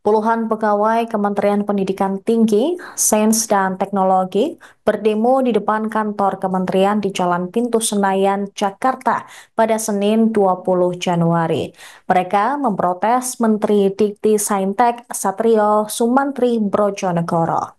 Puluhan pegawai Kementerian Pendidikan Tinggi, Sains dan Teknologi berdemo di depan kantor kementerian di Jalan Pintu Senayan, Jakarta pada Senin 20 Januari. Mereka memprotes Menteri Dikti Saintek Satrio Sumantri Brojonegoro.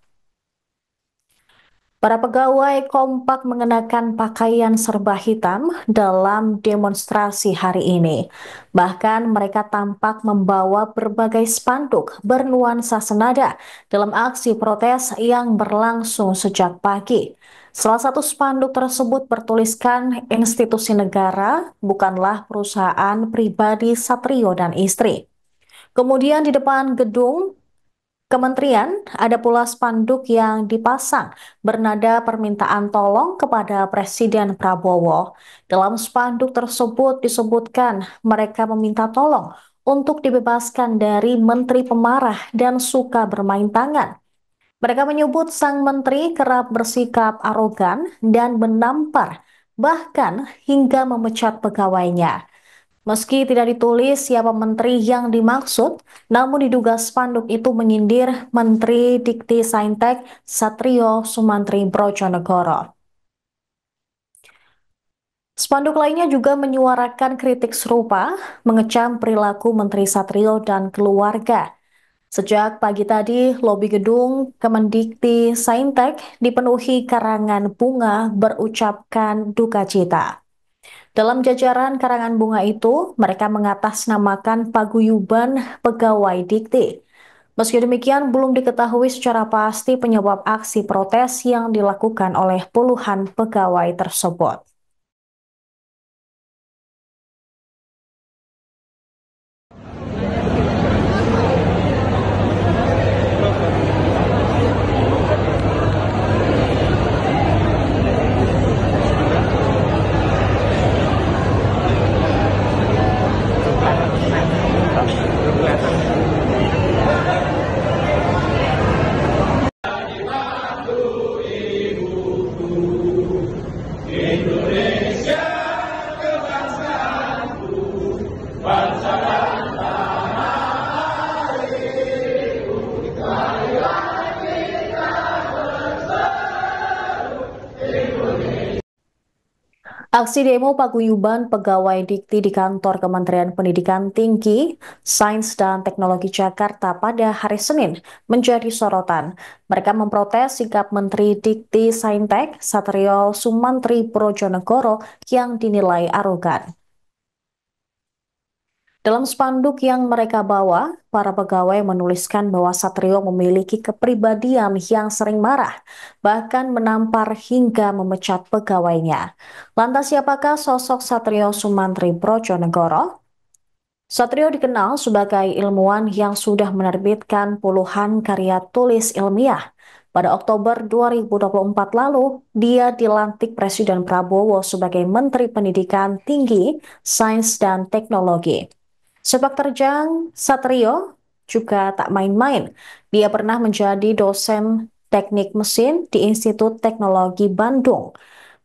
Para pegawai kompak mengenakan pakaian serba hitam dalam demonstrasi hari ini. Bahkan mereka tampak membawa berbagai spanduk bernuansa senada dalam aksi protes yang berlangsung sejak pagi. Salah satu spanduk tersebut bertuliskan institusi negara bukanlah perusahaan pribadi Satrio dan istri. Kemudian di depan gedung Kementerian ada pula spanduk yang dipasang bernada permintaan tolong kepada Presiden Prabowo. Dalam spanduk tersebut disebutkan mereka meminta tolong untuk dibebaskan dari menteri pemarah dan suka bermain tangan. Mereka menyebut sang menteri kerap bersikap arogan dan menampar, bahkan hingga memecat pegawainya. Meski tidak ditulis siapa menteri yang dimaksud, namun diduga spanduk itu menyindir Menteri Dikti Saintek Satrio Sumantri Brojonegoro. Spanduk lainnya juga menyuarakan kritik serupa, mengecam perilaku Menteri Satrio dan keluarga. Sejak pagi tadi, lobi gedung Kemendikti Saintek dipenuhi karangan bunga berucapkan duka cita. Dalam jajaran karangan bunga itu, mereka mengatasnamakan paguyuban pegawai dikti. Meski demikian, belum diketahui secara pasti penyebab aksi protes yang dilakukan oleh puluhan pegawai tersebut. Aksi demo paguyuban pegawai dikti di kantor Kementerian Pendidikan Tinggi, Sains dan Teknologi Jakarta pada hari Senin menjadi sorotan. Mereka memprotes sikap Menteri Dikti Saintek Satrio Sumantri Brojonegoro yang dinilai arogan. Dalam spanduk yang mereka bawa, para pegawai menuliskan bahwa Satrio memiliki kepribadian yang sering marah, bahkan menampar hingga memecat pegawainya. Lantas siapakah sosok Satrio Sumantri Brojonegoro? Satrio dikenal sebagai ilmuwan yang sudah menerbitkan puluhan karya tulis ilmiah. Pada Oktober 2024 lalu, dia dilantik Presiden Prabowo sebagai Menteri Pendidikan Tinggi, Sains dan Teknologi. Sepak terjang Satrio juga tak main-main. Dia pernah menjadi dosen teknik mesin di Institut Teknologi Bandung.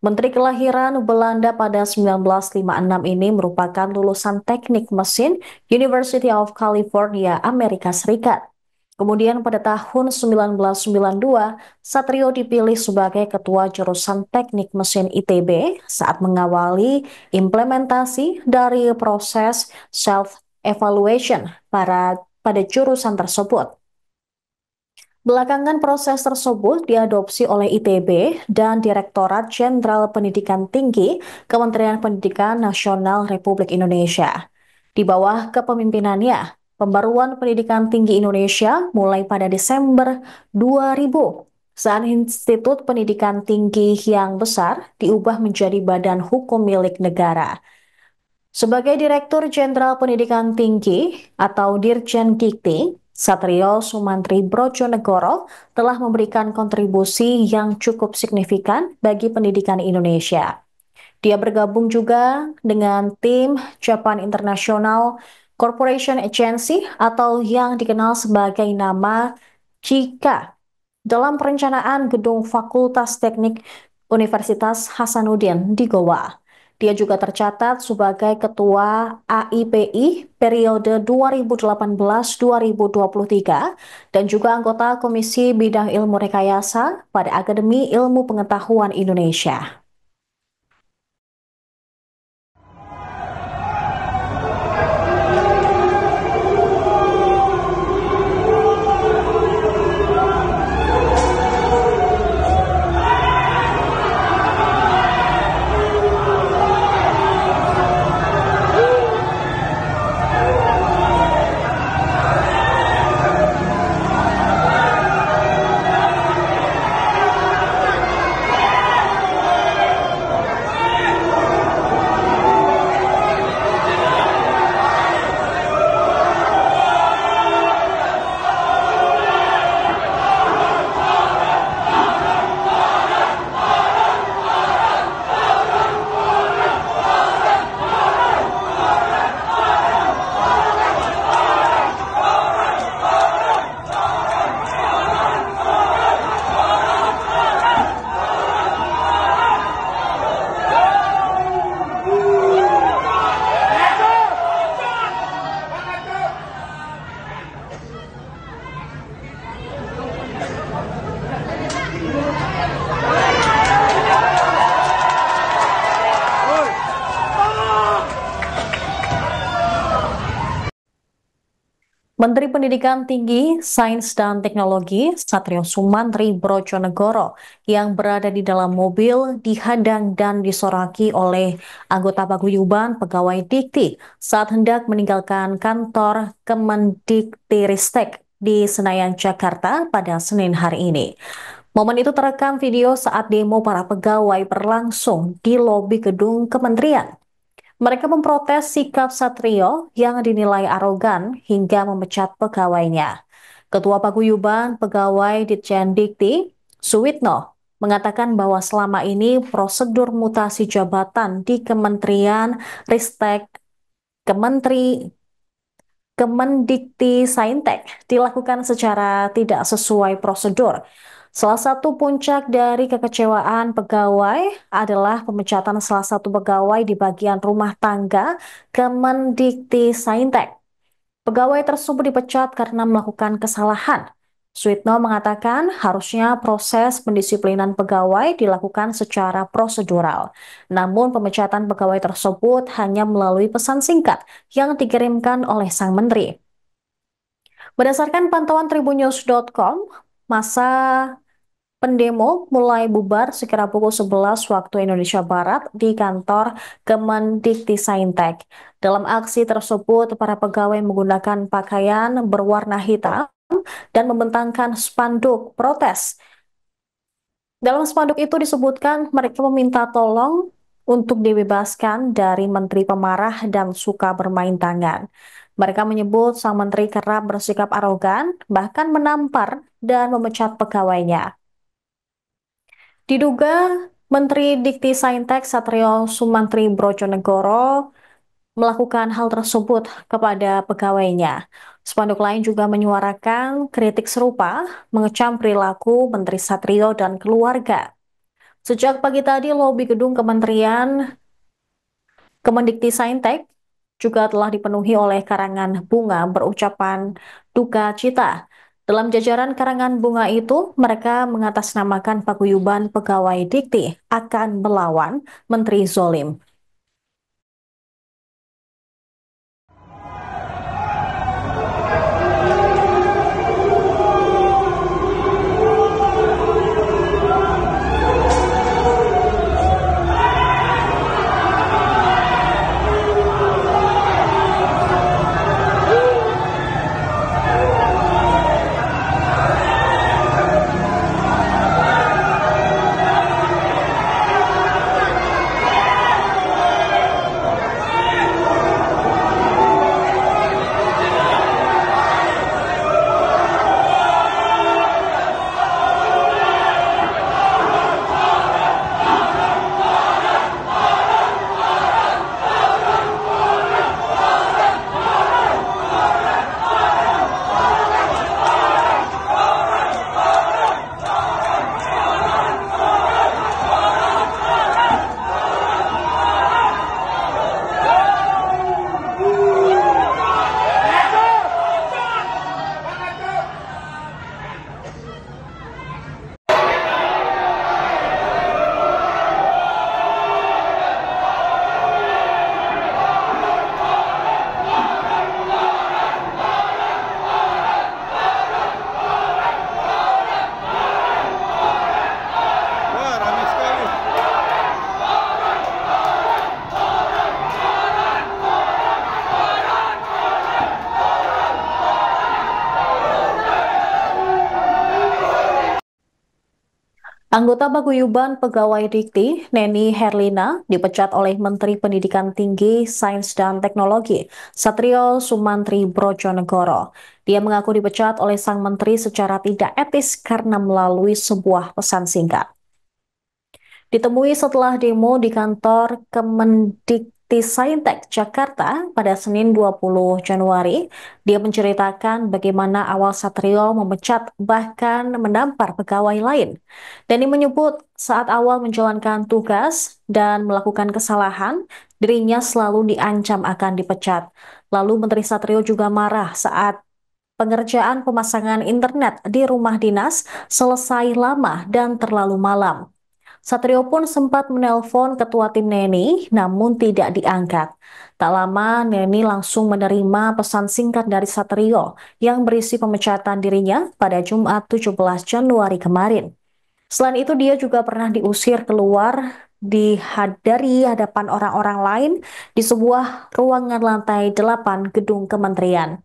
Menteri kelahiran Belanda pada 1956 ini merupakan lulusan teknik mesin University of California, Amerika Serikat. Kemudian pada tahun 1992, Satrio dipilih sebagai ketua jurusan teknik mesin ITB saat mengawali implementasi dari proses self-evaluation pada jurusan tersebut. Belakangan proses tersebut diadopsi oleh ITB dan Direktorat Jenderal Pendidikan Tinggi Kementerian Pendidikan Nasional Republik Indonesia. Di bawah kepemimpinannya, pembaruan pendidikan tinggi Indonesia mulai pada Desember 2000 saat Institut Pendidikan Tinggi yang besar diubah menjadi badan hukum milik negara. Sebagai Direktur Jenderal Pendidikan Tinggi atau Dirjen Dikti, Satrio Sumantri Brojonegoro telah memberikan kontribusi yang cukup signifikan bagi pendidikan Indonesia. Dia bergabung juga dengan tim Japan International Corporation Agency atau yang dikenal sebagai nama JICA dalam perencanaan gedung Fakultas Teknik Universitas Hasanuddin di Goa. Dia juga tercatat sebagai Ketua AIPI periode 2018-2023 dan juga anggota Komisi Bidang Ilmu Rekayasa pada Akademi Ilmu Pengetahuan Indonesia. Menteri Pendidikan Tinggi, Sains dan Teknologi Satrio Sumantri Brojonegoro yang berada di dalam mobil dihadang dan disoraki oleh anggota paguyuban pegawai Dikti saat hendak meninggalkan kantor Kemendiktiristek di Senayan, Jakarta pada Senin hari ini. Momen itu terekam video saat demo para pegawai berlangsung di lobi gedung kementerian. Mereka memprotes sikap Satrio yang dinilai arogan hingga memecat pegawainya. Ketua Paguyuban Pegawai Ditjen Dikti, Suwitno, mengatakan bahwa selama ini prosedur mutasi jabatan di Kementerian Ristek Kemendikti Saintek dilakukan secara tidak sesuai prosedur. Salah satu puncak dari kekecewaan pegawai adalah pemecatan salah satu pegawai di bagian rumah tangga Kemendikti Saintek. Pegawai tersebut dipecat karena melakukan kesalahan. Suwitno mengatakan harusnya proses pendisiplinan pegawai dilakukan secara prosedural. Namun pemecatan pegawai tersebut hanya melalui pesan singkat yang dikirimkan oleh sang menteri. Berdasarkan pantauan tribunnews.com, masa pendemo mulai bubar sekira pukul 11 waktu Indonesia Barat di kantor Kemendikti Saintek. Dalam aksi tersebut, para pegawai menggunakan pakaian berwarna hitam dan membentangkan spanduk protes. Dalam spanduk itu disebutkan mereka meminta tolong untuk dibebaskan dari menteri pemarah dan suka bermain tangan. Mereka menyebut sang menteri kerap bersikap arogan, bahkan menampar dan memecat pegawainya. Diduga Menteri Dikti Saintek Satrio Sumantri Brojonegoro melakukan hal tersebut kepada pegawainya. Spanduk lain juga menyuarakan kritik serupa, mengecam perilaku Menteri Satrio dan keluarga. Sejak pagi tadi, lobi gedung Kementerian Kemendikti Saintek juga telah dipenuhi oleh karangan bunga berucapan duka cita. Dalam jajaran karangan bunga itu, mereka mengatasnamakan paguyuban pegawai Dikti akan melawan Menteri Zolim. Anggota Paguyuban Pegawai Dikti, Neni Herlina, dipecat oleh Menteri Pendidikan Tinggi, Sains dan Teknologi, Satrio Sumantri Brojonegoro. Dia mengaku dipecat oleh sang menteri secara tidak etis karena melalui sebuah pesan singkat. Ditemui setelah demo di kantor Kemendikti-Saintek Jakarta pada Senin 20 Januari, dia menceritakan bagaimana awal Satrio memecat bahkan menampar pegawai lain. Dani menyebut saat awal menjalankan tugas dan melakukan kesalahan, dirinya selalu diancam akan dipecat. Lalu Menteri Satrio juga marah saat pengerjaan pemasangan internet di rumah dinas selesai lama dan terlalu malam. Satrio pun sempat menelpon ketua tim Neni, namun tidak diangkat. Tak lama, Neni langsung menerima pesan singkat dari Satrio yang berisi pemecatan dirinya pada Jumat 17 Januari kemarin. Selain itu, dia juga pernah diusir keluar dari hadapan orang-orang lain di sebuah ruangan lantai 8 gedung kementerian.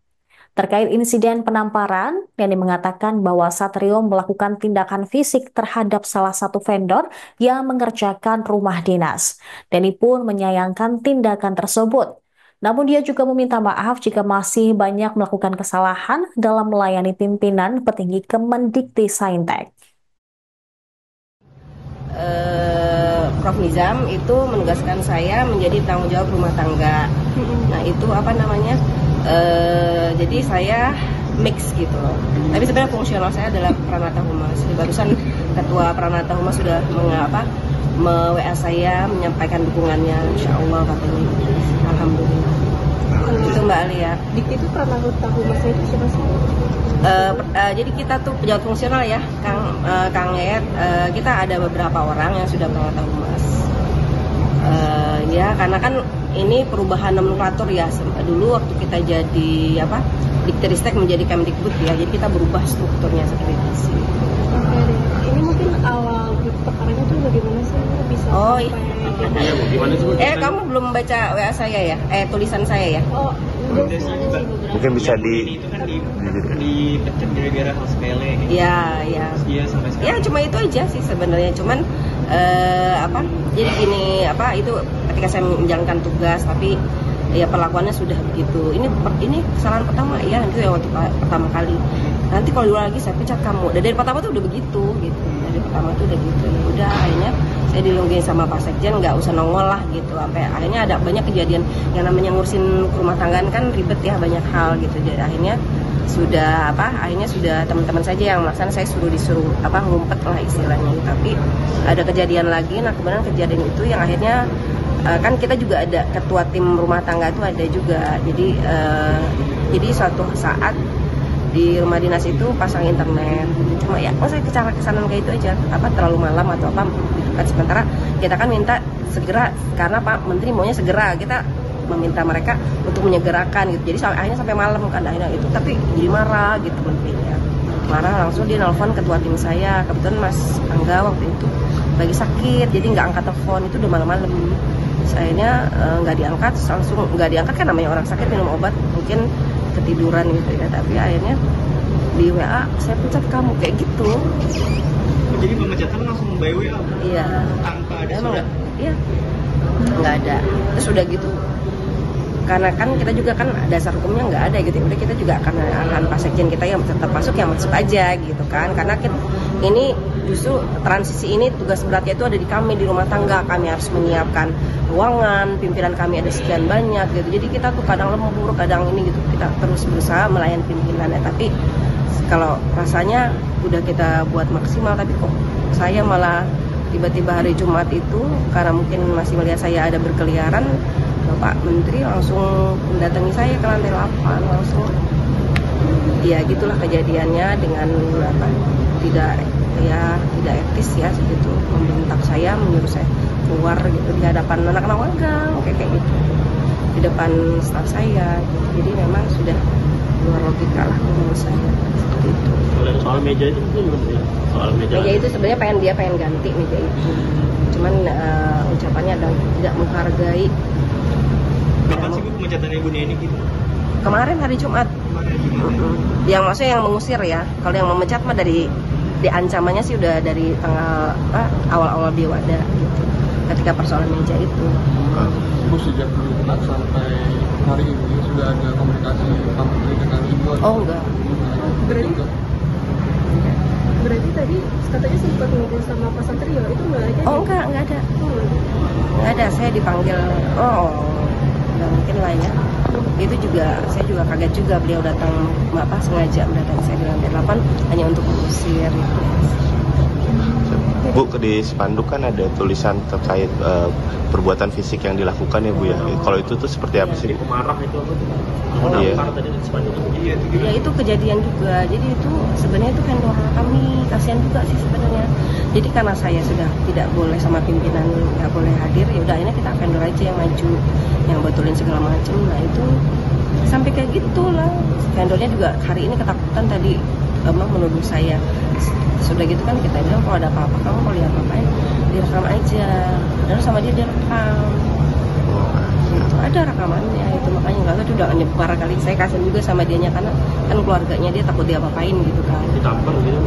Terkait insiden penamparan, Neni mengatakan bahwa Satrio melakukan tindakan fisik terhadap salah satu vendor yang mengerjakan rumah dinas. Neni pun menyayangkan tindakan tersebut. Namun dia juga meminta maaf jika masih banyak melakukan kesalahan dalam melayani pimpinan petinggi Kemendikti-Saintek. Prof. Nizam itu menugaskan saya menjadi tanggung jawab rumah tangga. Nah itu apa namanya? Jadi saya mix gitu loh. Tapi sebenarnya fungsional saya adalah Pranata Humas. Barusan ketua Pranata Humas sudah WA saya menyampaikan dukungannya, insya Allah katanya. Alhamdulillah. Itu Mbak Alia. Dikti itu Pranata Humasnya itu siapa sih? Jadi kita tuh pejabat fungsional ya, Kang Yayat. Kita ada beberapa orang yang sudah Pranata Humas. Ya karena kan ini perubahan nomenklatur ya. Dulu waktu kita jadi Diktiristek menjadi Kemdikbud ya, jadi kita berubah strukturnya seperti itu sih. Oke deh. Ini mungkin awal perkaranya tuh bagaimana sih bisa kamu belum baca WA saya ya? Tulisan saya ya? Oh, mungkin bisa dipecat gara-gara hal sepele gitu. Iya, iya. Iya sampai sekarang. Ya cuma itu aja sih sebenarnya. Cuman jadi gini itu ketika saya menjalankan tugas tapi ya perlakuannya sudah begitu. Ini kesalahan pertama ya, itu yang waktu pertama kali. Nanti kalau dulu lagi saya pecat kamu. Dari pertama tuh udah begitu gitu. Dari pertama tuh udah gitu. Ya udah akhirnya saya dilungguin sama Pak Sekjen, nggak usah nongol lah gitu. Sampai akhirnya ada banyak kejadian yang namanya ngurusin rumah tanggaan kan ribet ya, banyak hal gitu. Jadi akhirnya sudah teman-teman saja yang melaksanakan, saya disuruh ngumpet lah istilahnya. Tapi ada kejadian lagi. Nah kemudian kejadian itu yang akhirnya kan kita juga ada ketua tim rumah tangga itu ada juga. Jadi suatu saat di rumah dinas itu pasang internet, cuma ya saya kesanan kayak itu aja, terlalu malam atau apa gitu kan. Sementara kita kan minta segera karena Pak Menteri maunya segera, kita meminta mereka untuk menyegerakan gitu. Jadi akhirnya sampai malam kan akhirnya itu, tapi jadi marah gitu menterinya. Marah langsung dia nelfon ketua tim saya, kebetulan Mas Angga waktu itu lagi sakit, jadi nggak angkat telepon, itu udah malam-malam. Akhirnya nggak diangkat, langsung nggak diangkat kan namanya orang sakit minum obat mungkin ketiduran gitu ya. Tapi akhirnya di WA saya pecat kamu kayak gitu. Jadi pemecatan langsung by WA? Iya. Tanpa ada surat? Iya. Nggak ada. Terus udah gitu. Karena kan kita juga kan dasar hukumnya nggak ada gitu. Udah kita juga akan Pak Sekjen kita yang tetap masuk aja gitu kan. Karena ini justru transisi ini tugas beratnya itu ada di kami di rumah tangga. Kami harus menyiapkan ruangan, pimpinan kami ada sekian banyak gitu. Jadi kita tuh kadang lembur, kadang ini gitu. Kita terus berusaha melayani pimpinannya. Tapi kalau rasanya udah kita buat maksimal, tapi kok saya malah tiba-tiba hari Jumat itu karena mungkin masih melihat saya ada berkeliaran, Bapak Menteri langsung mendatangi saya ke lantai 8 langsung. Ya gitulah kejadiannya dengan tidak etis ya gitu, membentak saya, menyuruh saya keluar gitu di hadapan anak-anak magang kayak gitu, di depan staf saya gitu. Jadi memang sudah luar logika lah menurut saya seperti itu. Soal meja itu mungkin soal meja itu sebenarnya pengen ganti meja itu, cuman ucapannya adalah tidak menghargai. Kapan sih Bu pemecatan Ibu Neni gitu? Kemarin hari Jumat. Yang maksudnya yang mengusir ya. Kalau yang memecat mah dari di ancamannya sih udah dari tanggal awal-awal Dewada gitu, ketika persoalan meja itu. Bu, sejak diletak sampai hari ini sudah ada komunikasi Pak Menteri dengan Ibu? Oh enggak. Berarti tadi katanya sempat ngobrol sama Pak Satrio, itu nggak ada? Oh enggak ada. Nggak ada, saya dipanggil. Oh, nggak mungkin lah ya. Itu juga, saya juga kaget juga beliau datang, sengaja mendatangi saya di lantai 8 hanya untuk mengusir gitu. Bu, di spanduk kan ada tulisan terkait perbuatan fisik yang dilakukan ya Bu ya. Kalau itu tuh seperti apa sih? Pemarah itu apa tuh? Oh, iya. Tadi di spanduk. Iya, Ya itu kejadian juga. Jadi itu sebenarnya itu vendor kami, kasihan juga sih sebenarnya. Jadi karena saya sudah tidak boleh sama pimpinan, nggak boleh hadir, ya udah akhirnya kita vendor aja yang maju, yang betulin segala macam. Nah itu sampai kayak gitulah. Vendornya juga hari ini ketakutan tadi menuduh saya. Sudah gitu kan kita bilang kalau ada apa-apa kamu mau lihat apa-apain direkam aja. Dan sama dia direkam. Gitu. Ada rekamannya itu, makanya nggak tahu udah nyebar kali. Saya kasihan juga sama dianya karena kan keluarganya dia takut dia apa-apain gitu kan. Ditampar gitu.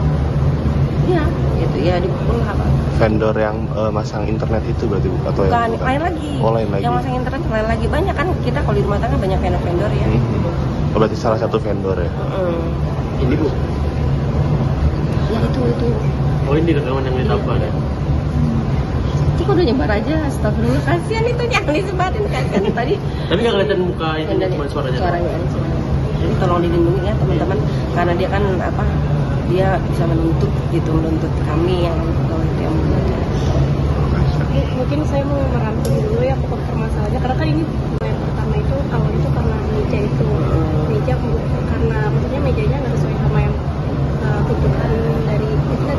Iya, gitu ya, dipukul apa? Vendor yang masang internet itu berarti Bu? Atau Bukan, yang lain lagi. Oh, lain lagi. Yang masang internet lain lagi, banyak kan kita kalau di rumah tangga banyak vendor-vendor ya. Oh, berarti salah satu vendor ya? Ini Bu. Ya itu. Oh ini rekaman yang ditampar ya? Itu udah nyebar aja, astagfirullah, kasihan itu jangan disebarin kasihan tadi. Tapi nggak kelihatan muka itu, cuma suaranya. Suaranya aja. Jadi tolong dilindungi ya teman-teman, karena dia kan dia bisa menuntut kami yang pegawai itu yang membuatnya. Mungkin saya mau merangkum dulu ya pokok permasalahannya, karena kan ini yang pertama itu awal itu karena meja itu karena maksudnya mejanya nggak sesuai sama yang tuntutan dari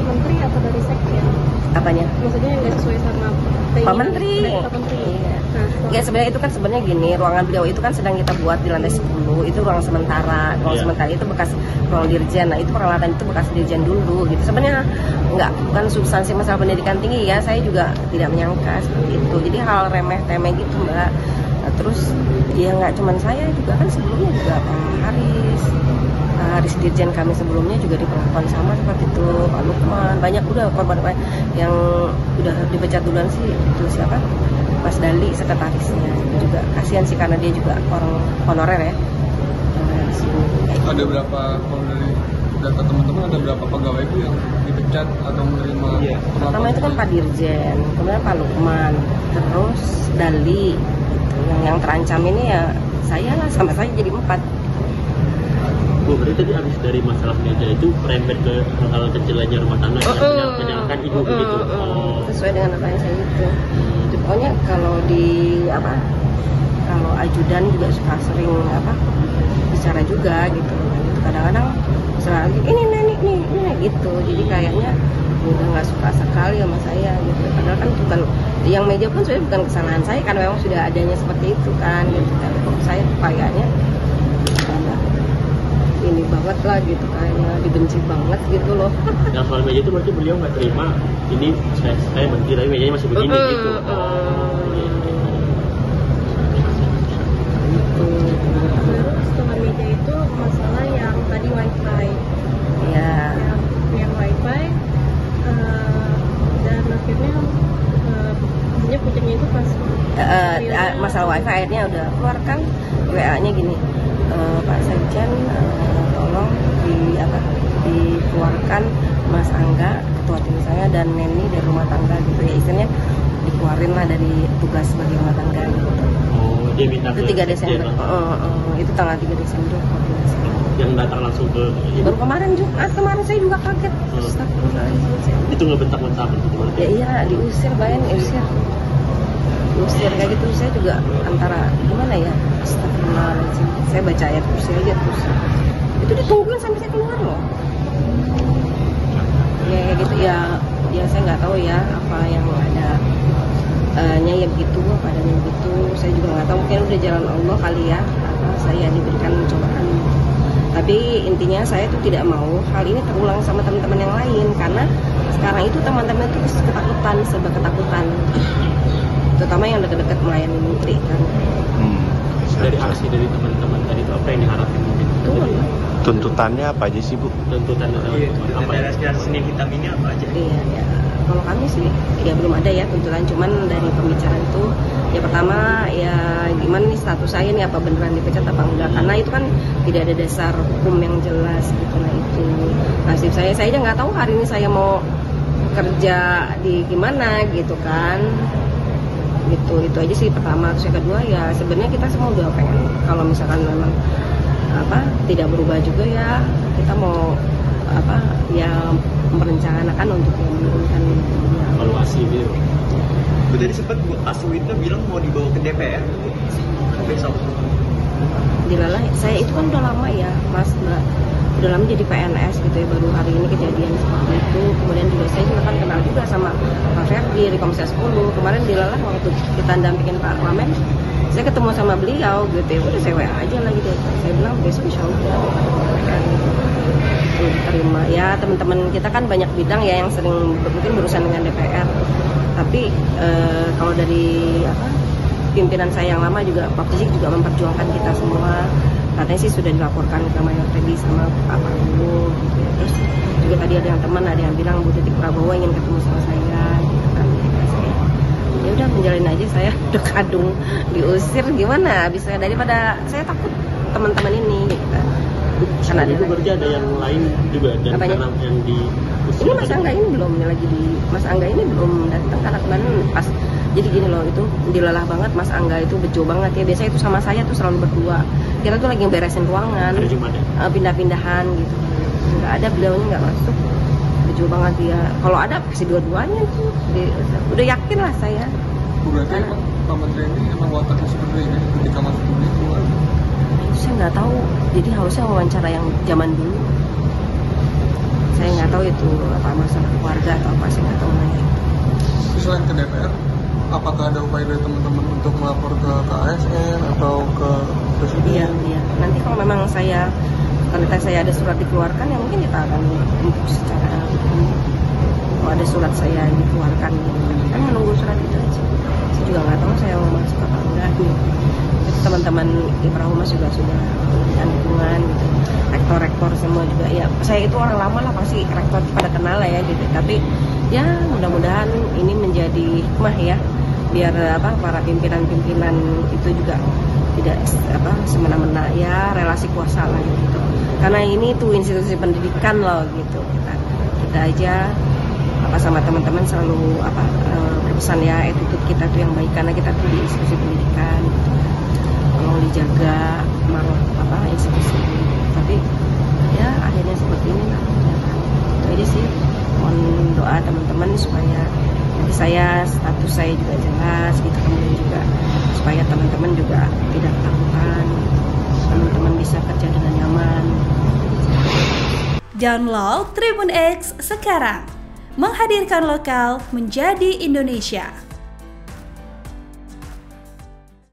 menteri atau dari sekjen. Apanya? Maksudnya yang nggak sesuai sama Pak Menteri. Pak Menteri. Iya. Nah, Ya sebenarnya itu kan gini, ruangan beliau itu kan sedang kita buat di lantai 10, itu ruang sementara. Ruang sementara itu bekas ruang dirjen. Nah, itu peralatan itu bekas dirjen dulu gitu. Sebenarnya bukan substansi masalah pendidikan tinggi ya. Saya juga tidak menyangka seperti itu. Jadi hal remeh-temeh gitu, Mbak. Nah, terus ya nggak cuma saya juga kan sebelumnya juga Pak Haris dirjen kami sebelumnya juga diperlakukan sama seperti itu. Pak Lukman, banyak udah korban yang udah dipecat duluan sih itu siapa? Mas Dali, sekretarisnya juga kasihan sih karena dia juga orang honorer ya. Ada berapa, kalau dari data teman-teman, ada berapa pegawai itu yang dipecat atau menerima Pertama itu kan Pak Dirjen, kemudian Pak Lukman, terus Dali. Yang terancam ini ya saya lah, sama saya jadi 4. Bu, berarti tadi habis dari masalah meja itu merembet ke hal-hal kecil lainnya rumah tangga yang menyalahkan ibu begitu. Sesuai dengan apa yang saya itu. Pokoknya kalau kalau ajudan juga suka sering bicara juga gitu. Kadang-kadang misalnya lagi ini gitu. Jadi kayaknya udah nggak suka sekali sama saya gitu. Padahal kan bukan yang meja pun sebenarnya bukan kesalahan saya, kan memang sudah adanya seperti itu kan gitu. Tapi kok saya kayaknya ini banget lah gitu, kayaknya dibenci banget gitu loh. Yang soal meja itu berarti beliau nggak terima ini saya menteri tapi mejanya masih begini gitu. Terus setelah meja itu masalah yang tadi wifi. Iya. Yang wifi dan akhirnya puncaknya itu pas masalah wifi akhirnya udah keluarkan WA-nya gini, Pak Sekjen tolong dikeluarkan Mas Angga ketua tim saya dan Neni dari rumah tangga gitu ya, istilahnya dikeluarin lah dari tugas sebagai rumah tangga gitu. Oh, dia minta Itu 3 Desember. Itu tanggal 3 Desember. Yang datang langsung ke Baru kemarin Jumat, kemarin saya juga kaget. Astagfirullahaladzim. itu nggak bentak-bentak itu berarti. Ya iya, diusir, diusir kayak gitu. Saya juga antara gimana ya, astagfirullahaladzim. Saya baca ayat kursi aja terus itu ditungguin sampai saya keluar loh. Ya kayak gitu ya saya nggak tahu ya apa yang ada nya begitu, apa adanya begitu. Saya juga nggak tahu, mungkin udah jalan Allah kali ya, saya diberikan cobaan. Tapi intinya saya tuh tidak mau hal ini terulang sama teman-teman yang lain, karena sekarang itu teman-teman itu ketakutan, serba ketakutan, terutama yang dekat-dekat melayani menteri kan. Dari aksi dari teman-teman tadi itu apa yang diharapkan mungkin? Betul. Tuntutannya apa aja sih Bu? Tuntutan apa ya? Senin hitam ini apa aja? Iya, ya. Kalau kami sih ya belum ada ya tuntutan, cuman dari pembicaraan itu ya pertama ya gimana nih status saya nih, apa beneran dipecat apa enggak, karena itu kan tidak ada dasar hukum yang jelas gitu. Nah itu nasib saya aja nggak tahu hari ini saya mau kerja di gimana gitu kan, gitu. Itu aja sih pertama. Terus yang kedua ya sebenarnya kita semua udah pengen kalau misalkan memang tidak berubah juga ya, kita mau ya merencanakan untuk menurunkan evaluasi gitu. Tadi sempat Pak Suwito bilang mau dibawa ke DPR besok. Dilalah, saya itu kan udah lama ya Mas, udah lama jadi PNS gitu ya, baru hari ini kejadian seperti itu. Kemudian juga saya juga kan kenal juga sama Pak Ferdi di Komisi 10. Kemarin dilalah waktu kita dampingin Pak Wamen, saya ketemu sama beliau gitu ya, udah saya WA aja lagi deh. Saya bilang besok insya Allah diterima. Ya teman-teman kita kan banyak bidang ya yang sering mungkin berurusan dengan DPR. Tapi kalau dari pimpinan saya yang lama juga, Pak Fizik juga memperjuangkan kita semua. Katanya sih sudah dilaporkan ke Mayor Teddy sama Pak Prabowo gitu ya. Terus juga tadi ada yang bilang Bu Titik Prabowo ingin ketemu sama saya gitu kan. Ya udah menjalin aja, saya udah kadung diusir gimana bisa, daripada saya takut teman-teman ini gitu. Karena itu berarti ada yang lain juga dan karena yang di ini Mas Angga ini belum Mas Angga ini belum datang karena kemarin pas. Jadi gini loh, itu dilelah banget Mas Angga itu, bejo banget ya. Biasanya itu sama saya tuh selalu berdua. Kita tuh lagi beresin ruangan, pindah-pindahan gitu. Nggak ada, beliaunya nggak masuk. Bejo banget dia. Kalau ada pasti dua-duanya tuh. Udah yakin lah saya. Berarti emang Pak Menteri ini emang wataknya seperti ini ketika masuk dunia keluar? Saya nggak tahu. Jadi harusnya wawancara yang zaman dulu. Saya nggak tahu itu apa masalah keluarga atau apa, saya nggak tahu. Selain ke DPR, apakah ada upaya dari teman-teman untuk melapor ke ASN atau ke Presiden? Iya. Nanti kalau memang kalau saya ada surat dikeluarkan, ya mungkin kita akan secara kalau ada surat saya dikeluarkan, kan menunggu surat itu aja. Saya juga nggak tahu saya mau masuk apa enggak nih. Teman-teman Ibrahima juga sudah memberikan dukungan gitu. Rektor-rektor semua juga ya. Saya itu orang lama lah, pasti rektor pada kenal lah ya gitu. Tapi ya mudah-mudahan ini menjadi hikmah ya, biar para pimpinan-pimpinan itu juga tidak semena-mena ya, relasi kuasa lah gitu. Karena ini tuh institusi pendidikan loh gitu. Kita aja sama teman-teman selalu berpesan ya, attitude kita tuh yang baik karena kita tuh di institusi pendidikan gitu. Tolong dijaga institusi ini. Tapi ya akhirnya seperti ini lah. Itu aja sih. Mohon doa teman-teman supaya nanti status saya juga jelas gitu, kemudian juga supaya teman-teman juga tidak ketakutan, teman-teman bisa kerja dengan nyaman. Download Tribun X sekarang, menghadirkan lokal menjadi Indonesia.